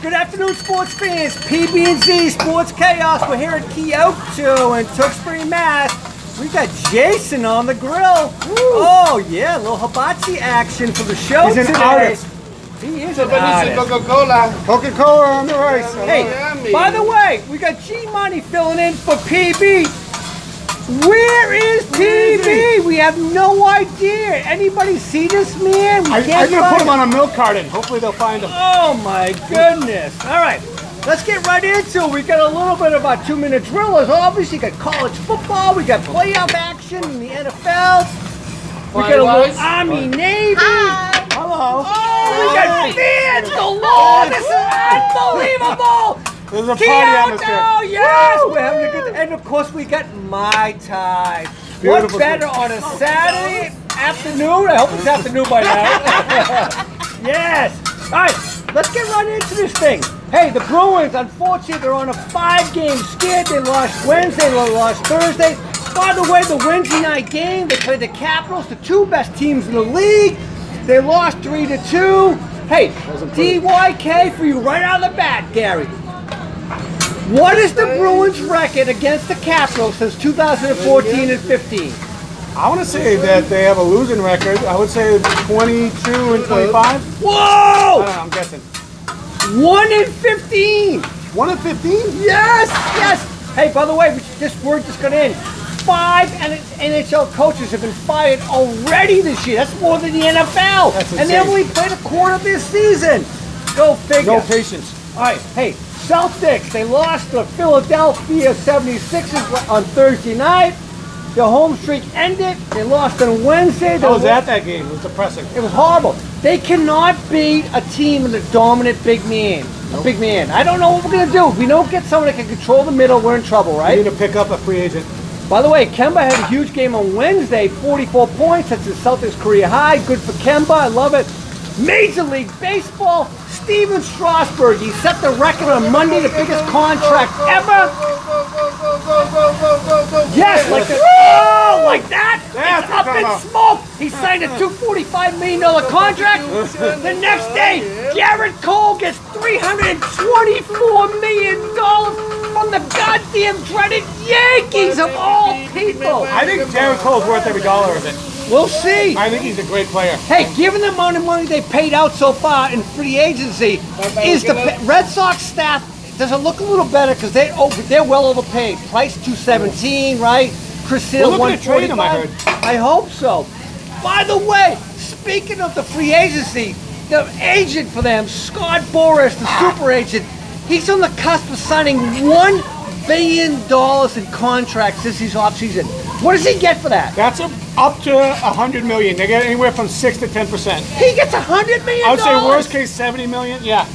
Good afternoon, sports fans. PBnZSportschaos. We're here at Kyoto in Tewksbury, Mass. We got Jason on the grill. Woo. Oh yeah, a little hibachi action for the show He's today. An artist. He is an artist. Coca-Cola on the rice. Hey, by the way, we got G-Money filling in for PB. Where is PB? We have no idea. Anybody see this man? I'm going to put him on a milk carton. Hopefully they'll find him. Oh my goodness. All right, let's get right into it. We got a little bit of our 2-minute drillers. Obviously, got college football. We got playoff action in the NFL. We got a little Army, Navy. Hi. Hello. Oh, we got fans galore. This is unbelievable. There's a party atmosphere. Oh, yes. We're having a good, and of course we got Mai Tai. What better on a Saturday afternoon? I hope it's afternoon by now. Yes. All right, let's get right into this thing. Hey, the Bruins, unfortunately, they're on a 5-game skid. They lost Wednesday, they lost Thursday. By the way, the Wednesday night game, they played the Capitals, the 2 best teams in the league. They lost 3-2. Hey, DYK for you right out of the bat, Gary. What is the Bruins' record against the Capitals since 2014 and 15? I want to say that they have a losing record. I would say 22 and 25. Whoa! I don't know, I'm guessing. 1 and 15. 1 and 15? Yes, yes. Hey, by the way, this word just got in. 5 NHL coaches have been fired already this year. That's more than the NFL. That's and they only played a quarter of this season. Go figure. No patience. All right, hey, Celtics, they lost to Philadelphia 76ers on Thursday night. Their home streak ended. They lost on Wednesday. I was at that game. It was depressing. It was horrible. They cannot beat a team with a dominant big man. Nope. A big man. I don't know what we're going to do. If we don't get someone that can control the middle, we're in trouble, right? We need to pick up a free agent. By the way, Kemba had a huge game on Wednesday, 44 points. That's his Celtics career high. Good for Kemba. I love it. Major League Baseball, Steven Strasburg. He set the record on Monday, the biggest contract ever. Yes, like that. Oh, like that. It's up in smoke. He signed a $245 million contract. The next day, Garrett Cole gets $324 million from the goddamn dreaded Yankees of all people. I think Garrett Cole's worth every dollar of it. We'll see. I think he's a great player. Hey, given the amount of money they paid out so far in free agency, is the Red Sox staff, does it look a little better because they're well overpaid? Price $217, right? Chris Sale $145. I heard. I hope so. By the way, speaking of the free agency, the agent for them, Scott Boras, the super agent, he's on the cusp of signing $1 billion in contracts this offseason. What does he get for that? That's up to $100 million. They get anywhere from 6 to 10%. He gets $100 million. I would say worst case $70 million. Yeah.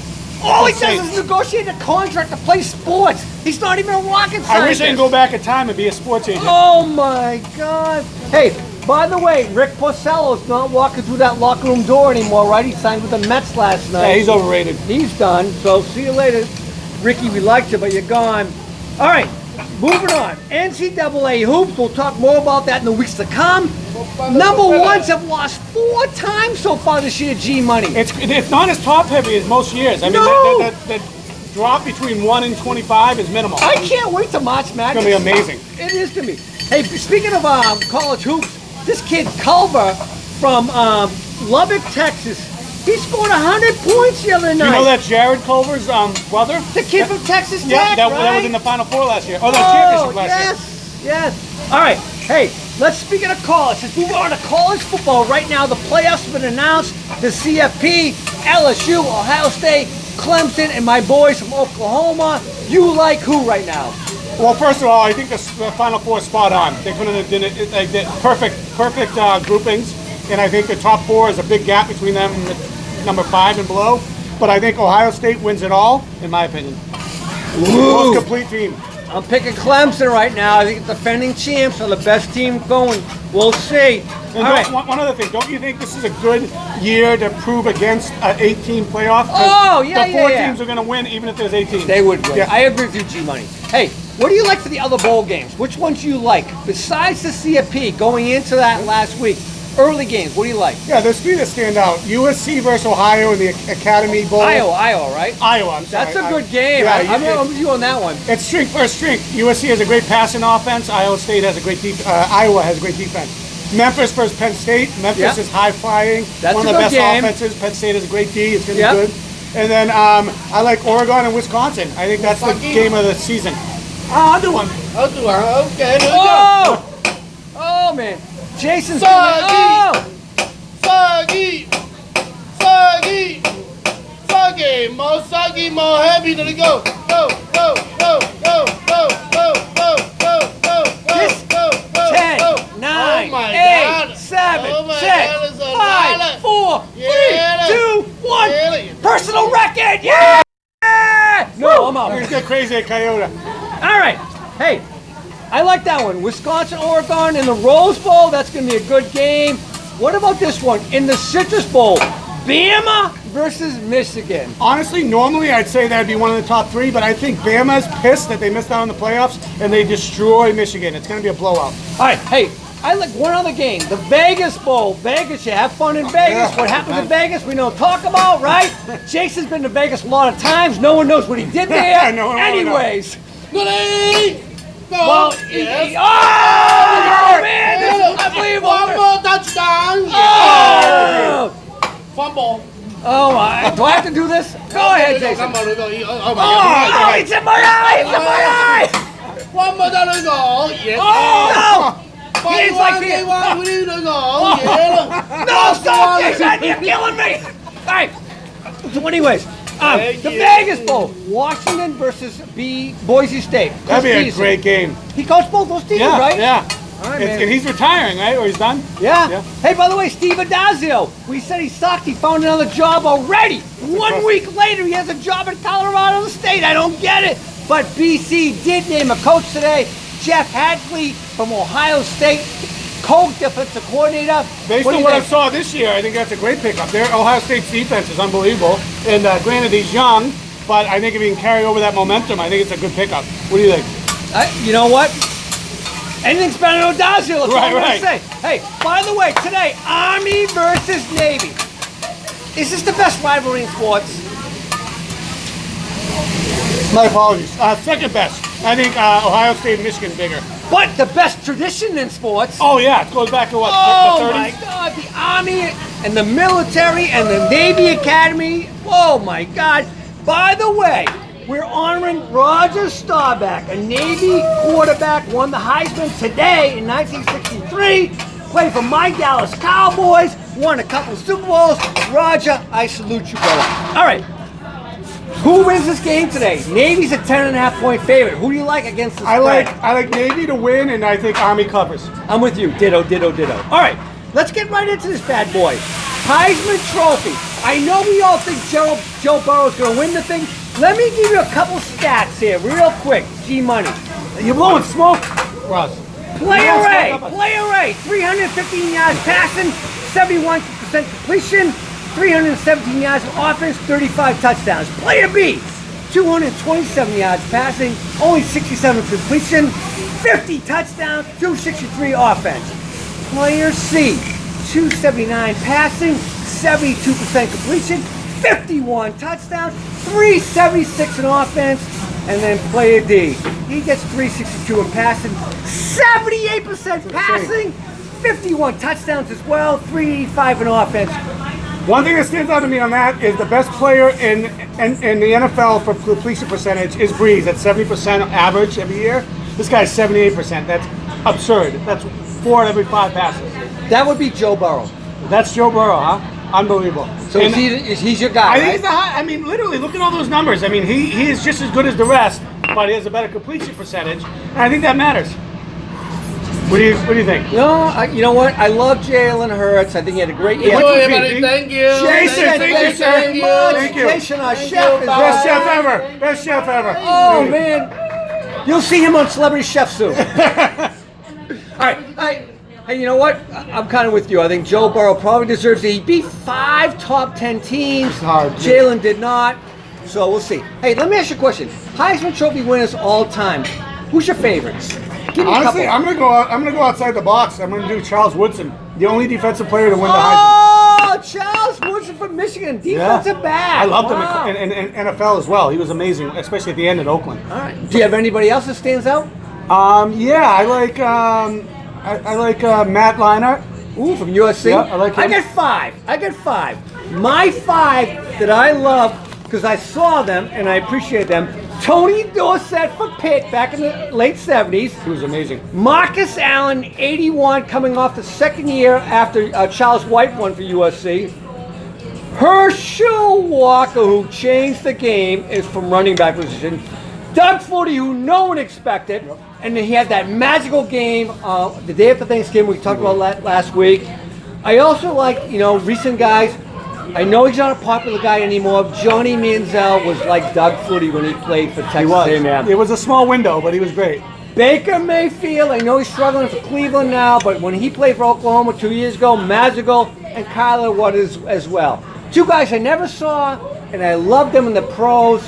All he does is negotiate a contract to play sports. He's not even a rocket scientist. I wish I could go back in time and be a sports agent. Oh my God! Hey, by the way, Rick Porcello's not walking through that locker room door anymore, right? He signed with the Mets last night. Yeah, he's overrated. He's done. So see you later, Ricky. We liked you, but you're gone. All right. Moving on, NCAA hoops, we'll talk more about that in the weeks to come. Number ones have lost 4 times so far this year, G-Money. It's not as top heavy as most years. I mean, No. the drop between 1 and 25 is minimal. I can't wait to March Madness. It's going to be amazing. It is to me. Hey, speaking of college hoops, this kid Culver from Lubbock, Texas, he scored 100 points the other night. You know that's Jared Culver's brother? The kid from Texas Tech, yeah, that right? was in the Final Four last year. Oh, the championship last year. Yes. All right. Hey, speaking of college, let's move on to college football. Right now, the playoffs have been announced. The CFP, LSU, Ohio State, Clemson, and my boys from Oklahoma. You like who right now? Well, first of all, I think the Final Four is spot on. They couldn't have done it. They did perfect groupings, and I think the top 4 is a big gap between them and the number 5 and below. But I think Ohio State wins it all, in my opinion. Most complete team. I'm picking Clemson right now. I think the defending champs are the best team going. We'll see. And one other thing, don't you think this is a good year to prove against an 8-team playoff? Oh, yeah, The 4 teams are going to win even if there's 8 teams. They would win. Yeah. I agree with you, G-Money. Hey, what do you like for the other bowl games? Which ones do you like? Besides the CFP, going into that last week, Early games, what do you like? Yeah, there's three that stand out. USC versus Ohio in the Academy Bowl. Iowa, right? Iowa, I'm sorry. That's a good game. Yeah, I'm with you on that one. It's strength versus strength. USC has a great passing offense. Iowa State has a great Iowa has a great defense. Memphis versus Penn State. Memphis is high flying. That's one a of the good best game. offenses. Penn State has a great D. It's going to be good. And then I like Oregon and Wisconsin. I think that's the game of the season. I'll do one. Okay. Oh man, Jason's Soggy, more heavy. Let it go. Go. 10, 9, 8, 7, 6, 5, 4, 3, 2, 1. Personal record. Yeah! No, I'm out. Let's get crazy at Coyote. All right. Hey, I like that one. Wisconsin, Oregon in the Rose Bowl. That's going to be a good game. What about this one? In the Citrus Bowl, Bama versus Michigan. Honestly, normally I'd say that'd be one of the top three, but I think Bama's pissed that they missed out on the playoffs and they destroy Michigan. It's going to be a blowout. All right. Hey, I like one other game. The Vegas Bowl. Vegas, you have fun in Vegas. Yeah. What happens in Vegas, we don't talk about, right? Jason's been to Vegas a lot of times. No one knows what he did there. No one Anyways. Well, oh, man, this is unbelievable. One more touchdown. Oh, Fumble. oh my. Do I have to do this? Go ahead, Jason. Come on, oh my Oh, God. it's in my eye! It's in my eye! One more time to go. Yes. Oh, no! He's like They the... want we need to go. Yeah. No, stop, Jason! You're killing me! All right. So anyways, Thank the you. Vegas Bowl. Washington versus Boise State. That'd be a Peterson. great game. He coached both those teams, Yeah, right? yeah. All right, And man. he's retiring, right? Or he's done? Yeah. Yeah. Hey, by the way, Steve Adazio. We said he sucked. He found another job already. 1 week later, he has a job in Colorado State. I don't get it. But BC did name a coach today. Jeff Hadley from Ohio State, co-defensive coordinator. Based on what I saw this year, I think that's a great pickup. Their Ohio State's defense is unbelievable. And granted, he's young, but I think if he can carry over that momentum, I think it's a good pickup. What do you think? You know what? Anything's better than Adazio. That's all I'm Right, going to say. Hey, by the way, today, Army versus Navy. Is this the best rivalry in sports? My apologies. Second best. I think Ohio State and Michigan bigger. But the best tradition in sports. Oh, yeah. It goes back to what, Oh the 30s? my God, the Army and the military and the Navy Academy. Oh my God. By the way, we're honoring Roger Staubach, a Navy quarterback, won the Heisman today in 1963, played for my Dallas Cowboys, won a couple Super Bowls. Roger, I salute you, brother. All right. Who wins this game today? Navy's a 10.5-point favorite. Who do you like against the spread? I like Navy to win, and I think Army covers. I'm with you. Ditto, ditto, ditto. All right, let's get right into this bad boy. Heisman Trophy. I know we all think Joe Burrow's going to win the thing. Let me give you a couple stats here real quick. G-Money. You're blowing smoke. Russ. Player A, 315 yards passing, 71% completion, 317 yards of offense, 35 touchdowns. Player B, 227 yards passing, only 67 completion, 50 touchdowns, 263 offense. Player C, 279 passing, 72% completion, 51 touchdowns, 376 in offense. And then player D, he gets 362 in passing, 78% passing, 51 touchdowns as well, 385 in offense. One thing that stands out to me on that is the best player in the NFL for completion percentage is Breeze at 70% average every year. This guy's 78%. That's absurd. That's 4 out of every 5 passes. That would be Joe Burrow. That's Joe Burrow, huh? Unbelievable. So he's your guy, I think right? he's the high. I mean, literally, look at all those numbers. I mean, he is just as good as the rest, but he has a better completion percentage, and I think that matters. What do you think? No, you know what? I love Jalen Hurts. I think he had a great year. What do you Everybody, think? thank you. Jason, thank you, sir. Thank you. Thank you. Jason, our Thank chef you, is Bob. Best chef ever. Best chef ever. Oh man, you'll see him on Celebrity Chef soon. All right, hey, you know what? I'm kind of with you. I think Joe Burrow probably deserves it. He beat 5 top 10 teams. Hard. Jalen did not. So we'll see. Hey, let me ask you a question. Heisman Trophy winners all time. Who's your favorites? Give me Honestly, a I'm couple. gonna go out. I'm gonna go outside the box. I'm gonna do Charles Woodson. The only defensive player to win the Heisman. Oh, Charles Woodson from Michigan, defensive back. I loved Wow. him in NFL as well. He was amazing, especially at the end at Oakland. All right. Do you have anybody else that stands out? Yeah, I like Matt Leinart. Ooh, from USC. Yeah, I like him. I got five. My five that I love because I saw them and I appreciate them. Tony Dorsett for Pitt back in the late 70s. He was amazing. Marcus Allen, 81, coming off the second year after Charles White won for USC. Herschel Walker, who changed the game, is from running back position. Doug Flutie, who no one expected, and then he had that magical game the day after Thanksgiving. We talked about that last week. I also like, recent guys. I know he's not a popular guy anymore. Johnny Manziel was like Doug Flutie when he played for Texas A&M. It was a small window, but he was great. Baker Mayfield, I know he's struggling for Cleveland now, but when he played for Oklahoma 2 years ago, magical, and Kyler Watt as well. Two guys I never saw, and I loved them in the pros.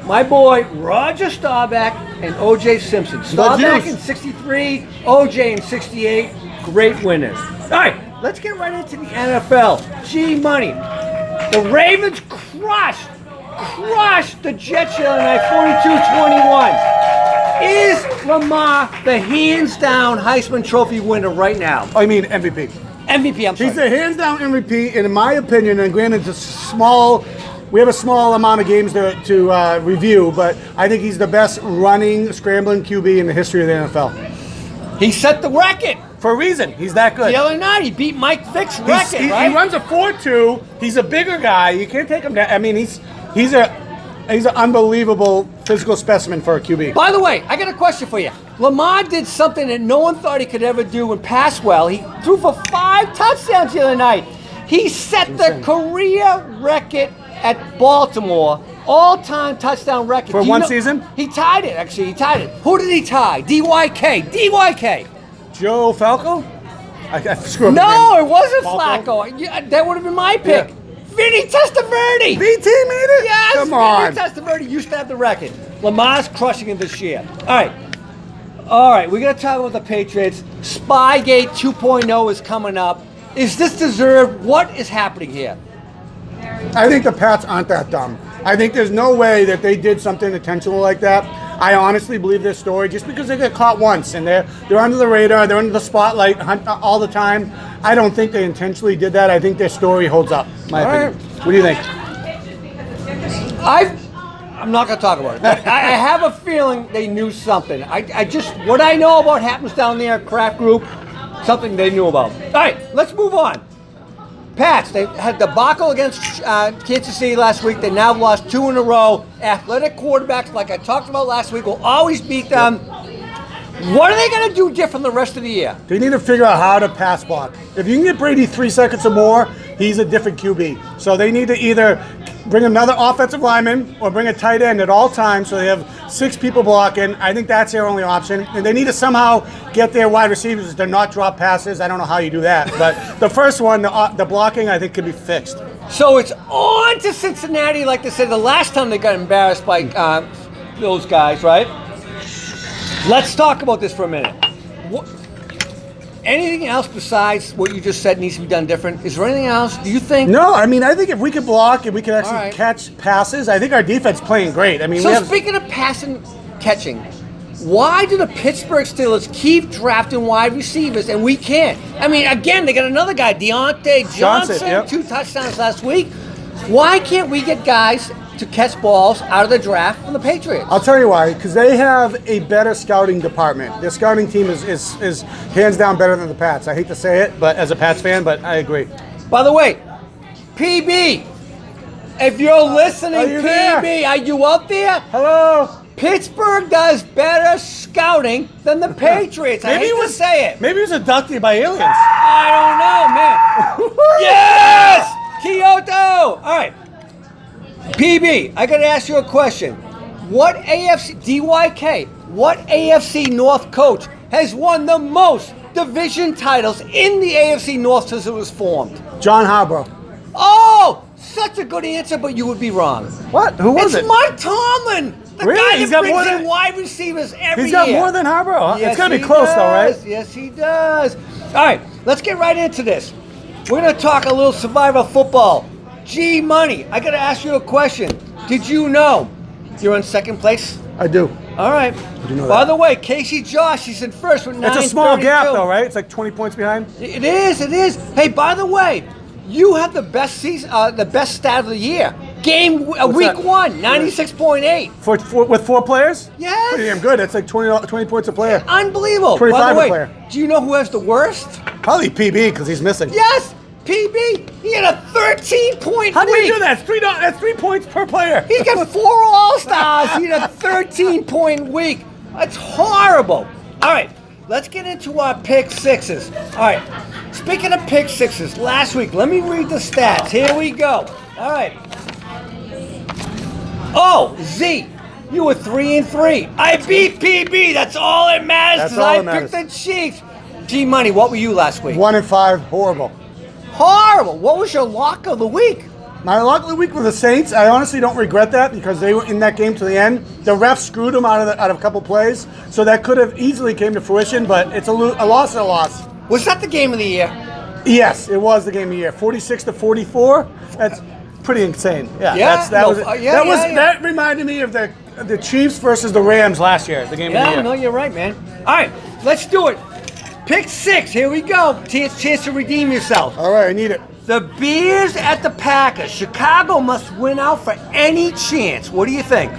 My boy, Roger Staubach and O.J. Simpson. Staubach in 63, O.J. in 68. Great winners. All right, let's get right into the NFL. G-Money. The Ravens crushed the Jets the other night, 42-21. Is Lamar the hands-down Heisman Trophy winner right now? I mean MVP. MVP, I'm sorry. He's the hands-down MVP, and in my opinion, and granted, we have a small amount of games to review, but I think he's the best running, scrambling QB in the history of the NFL. He set the record. For a reason. He's that good. The other night, he beat Mike Vick's record, He right? runs a 4.2. He's a bigger guy. You can't take him down. I mean, he's an unbelievable physical specimen for a QB. By the way, I got a question for you. Lamar did something that no one thought he could ever do and pass well. He threw for 5 touchdowns the other night. He set the career record at Baltimore, all-time touchdown record. For one season? He tied it, actually. He tied it. Who did he tie? DYK. Joe Falco? I screwed up. No, it wasn't Falco? Flacco. Yeah, that would have been my pick. Yeah. Vinny Testaverde. BT made it? Yes, Come on. Vinny Testaverde used to have the record. Lamar's crushing it this year. All right, we're going to talk about the Patriots. Spygate 2.0 is coming up. Is this deserved? What is happening here? I think the Pats aren't that dumb. I think there's no way that they did something intentional like that. I honestly believe this story just because they get caught once and they're under the radar, they're under the spotlight all the time. I don't think they intentionally did that. I think their story holds up, my opinion. What do you think? I'm not going to talk about it. I have a feeling they knew something. What I know about happens down there at Kraft Group, something they knew about. All right, let's move on. Pats, they had debacle against Kansas City last week. They now lost 2 in a row. Athletic quarterbacks, like I talked about last week, will always beat them. What are they going to do different the rest of the year? They need to figure out how to pass block. If you can get Brady 3 seconds or more, he's a different QB. So they need to either bring another offensive lineman or bring a tight end at all times so they have 6 people blocking. I think that's their only option. And they need to somehow get their wide receivers to not drop passes. I don't know how you do that. But the first one, the blocking, I think could be fixed. So it's on to Cincinnati, like they said the last time they got embarrassed by those guys, right? Let's talk about this for a minute. Anything else besides what you just said needs to be done different? Is there anything else? Do you think? No, I mean, I think if we could block and we could actually catch passes, I think our defense playing great. I mean, speaking of passing, catching, why do the Pittsburgh Steelers keep drafting wide receivers and we can't? I mean, again, they got another guy, Deontay Johnson, 2 touchdowns last week. Why can't we get guys to catch balls out of the draft from the Patriots? I'll tell you why. Because they have a better scouting department. Their scouting team is hands down better than the Pats. I hate to say it, but as a Pats fan, but I agree. By the way, PB, if you're listening, PB, are you out there? Hello. Pittsburgh does better scouting than the Patriots. I hate to say it. Maybe he was abducted by aliens. I don't know, man. Yes! Kyoto! All right. PB, I got to ask you a question. What AFC North coach has won the most division titles in the AFC North since it was formed? John Harbaugh. Oh, such a good answer, but you would be wrong. What? Who was it? It's Mike Tomlin. The guy that brings in wide receivers every year. He's got more than Harbaugh. Yes, it's got to be close, though, right? Yes, he does. All right, let's get right into this. We're going to talk a little survivor football. G Money, I got to ask you a question. Did you know you're in second place? I do. All right. do know By that. the way, Casey Josh, he's in first with 932. It's a small gap, though, right? It's like 20 points behind. It is. Hey, by the way, you have the best season, the best stat of the year. Week that? 1, 96.8. With 4 players? Yes. Pretty damn good. That's like 20 points a player. Unbelievable. 25 By the way, a player. do you know who has the worst? Probably PB because he's missing. Yes, PB. He had a 13-point How do week. you do that? That's 3 points per player. He's got 4 All-Stars. He had a 13-point week. That's horrible. All right, let's get into our pick sixes. All right, speaking of pick sixes, last week, let me read the stats. Here we go. All right. Oh, Z, you were 3-3. I beat PB. That's all that matters. That's 'cause all I that picked the Chiefs. G Money, what were you last week? 1-5, horrible. Horrible. What was your lock of the week? My luck of the week were the Saints. I honestly don't regret that because they were in that game to the end. The refs screwed them out of a couple plays, so that could have easily came to fruition. But it's a loss and a loss. Was that the game of the year? Yes, it was the game of the year. 46-44. That's pretty insane. Yeah, That reminded me of the Chiefs versus the Rams last year. The game of the Yeah, year. no, you're right, man. All right, let's do it. Pick 6. Here we go. Chance to redeem yourself. All right, I need it. The Bears at the Packers. Chicago must win out for any chance. What do you think?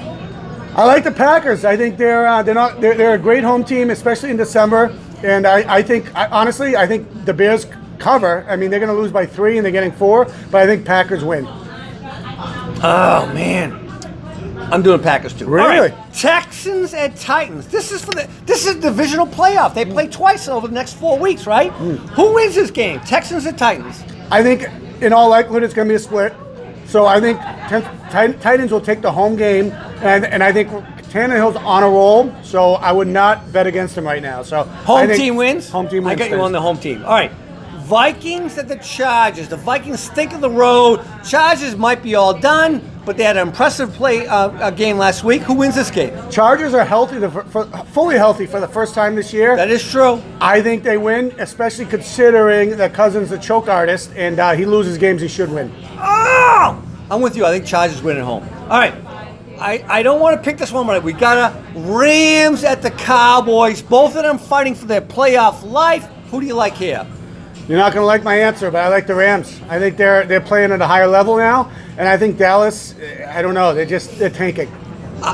I like the Packers. I think they're a great home team, especially in December. And I think the Bears cover. I mean, they're going to lose by 3 and they're getting 4, but I think Packers win. Oh man, I'm doing Packers too. Really? All right. Texans and Titans. This is a divisional playoff. They play twice over the next 4 weeks, right? Who wins this game? Texans and Titans. I think, in all likelihood, it's going to be a split. So I think Titans will take the home game, and I think Tannehill's on a roll. So I would not bet against him right now. So Home team wins? Home team wins. I got you on the home team. All right. Vikings at the Chargers. The Vikings stink of the road. Chargers might be all done, but they had an impressive game last week. Who wins this game? Chargers are healthy, fully healthy for the first time this year. That is true. I think they win, especially considering that Cousins the choke artist, and he loses games he should win. Oh! I'm with you. I think Chargers win at home. All right. I don't want to pick this one, but we got a Rams at the Cowboys. Both of them fighting for their playoff life. Who do you like here? You're not going to like my answer, but I like the Rams. I think they're playing at a higher level now, and I think Dallas, I don't know, they're tanking.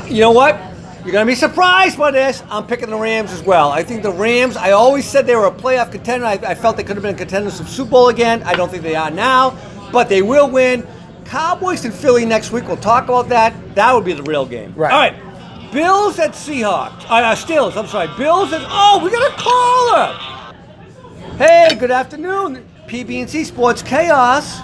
You know what? You're going to be surprised by this. I'm picking the Rams as well. I think the Rams, I always said they were a playoff contender. I felt they could have been contenders of Super Bowl again. I don't think they are now, but they will win. Cowboys and Philly next week. We'll talk about that. That would be the real game. Right. All right. Bills at Seahawks. Steelers, I'm sorry. Bills at, oh, we got a caller. Hey, good afternoon. PBnZSportschaos.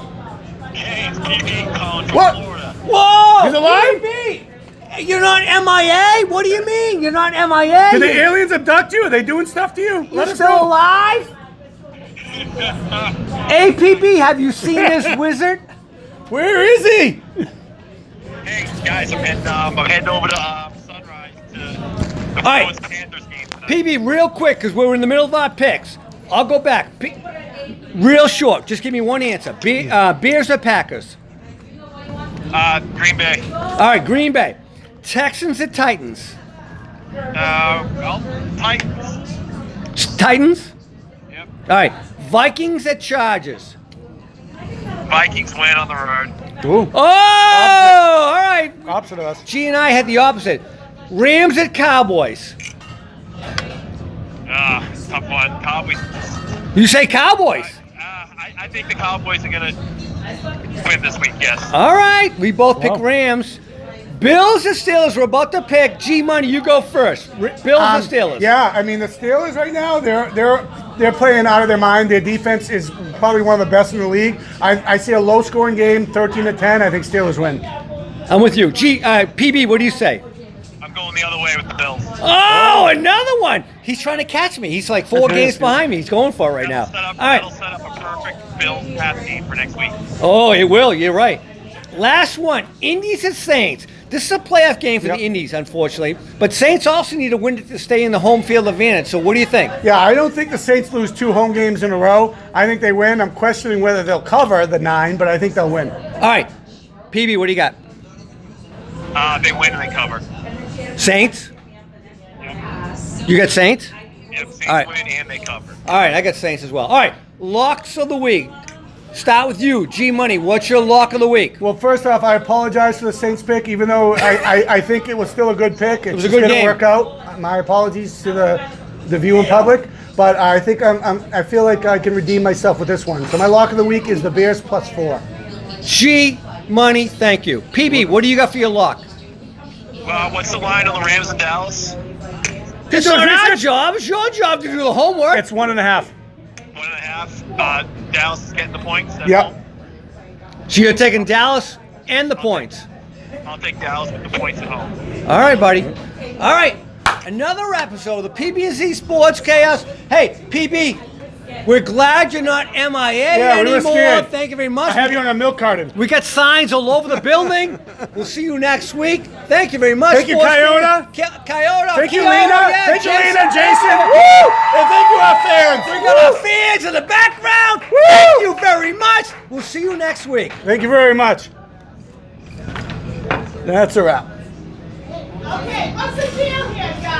Hey, it's PB calling from What? Florida. Whoa! He's alive? PB! You're not MIA? What do you mean? You're not MIA? Did the aliens abduct you? Are they doing stuff to you? You're still alive? Hey, PB, have you seen this wizard? Where is he? Hey, guys, I'm heading over to Sunrise to the right. Bruins Panthers game tonight. PB, real quick, because we're in the middle of our picks. I'll go back. Real short. Just give me one answer. Bears or Packers? Green Bay. All right, Green Bay. Texans or Titans? Titans. Titans? Yep. All right. Vikings at Chargers? Vikings win on the road. Ooh. Oh, all right. Opposite of us. G and I had the opposite. Rams at Cowboys? Tough one. Cowboys. You say Cowboys? I think the Cowboys are going to win this week, yes. All right. We both picked Wow. Rams. Bills and Steelers, we're about to pick. G-Money, you go first. Bills and Steelers. Yeah, I mean the Steelers right now they're playing out of their mind. Their defense is probably one of the best in the league. I see a low-scoring game, 13-10. I think Steelers win. I'm with you. PB, what do you say? I'm going the other way with the Bills. Oh, another one. He's trying to catch me. He's like 4 games behind me. He's going for it right now. All That'll right. set up a perfect Bills pass game for next week. Oh, it will. You're right. Last one. Indians and Saints. This is a playoff game for the Indies, unfortunately. But Saints also need to win to stay in the home field advantage. So what do you think? Yeah, I don't think the Saints lose 2 home games in a row. I think they win. I'm questioning whether they'll cover the 9, but I think they'll win. All right. PB, what do you got? They win and they cover. Saints? You got Saints? Yep, Saints All right. win and they cover. All right, I got Saints as well. All right, locks of the week. Start with you, G Money. What's your lock of the week? Well, first off, I apologize for the Saints pick, even though I think it was still a good pick. It was a good didn't game. work out. My apologies to the viewing public, but I think I feel like I can redeem myself with this one. So my lock of the week is the Bears +4. G Money, thank you. PB, what do you got for your lock? What's the line on the Rams in Dallas? It's not our job. It's your job to do the homework. It's 1.5. 1.5. Dallas is getting the points. at Yep. home. So you're taking Dallas and the points. I'll take Dallas with the points at home. All right, buddy. All right, another episode of the PBnZ Sports Chaos. Hey, PB, we're glad you're not MIA Yeah, we were anymore. scared. Thank you very much. I have you on a milk carton. We got signs all over the building. We'll see you next week. Thank you very much. Thank you, Sports Coyote. fans. Coyote. Thank you, Keola, Lena. yeah, Thank you, Jason. Lena, Jason. Woo! And thank you, our fans. We got our fans in the background. Thank you very much. We'll see you next week. Thank you very much. That's a wrap. Okay, what's the deal here, guys?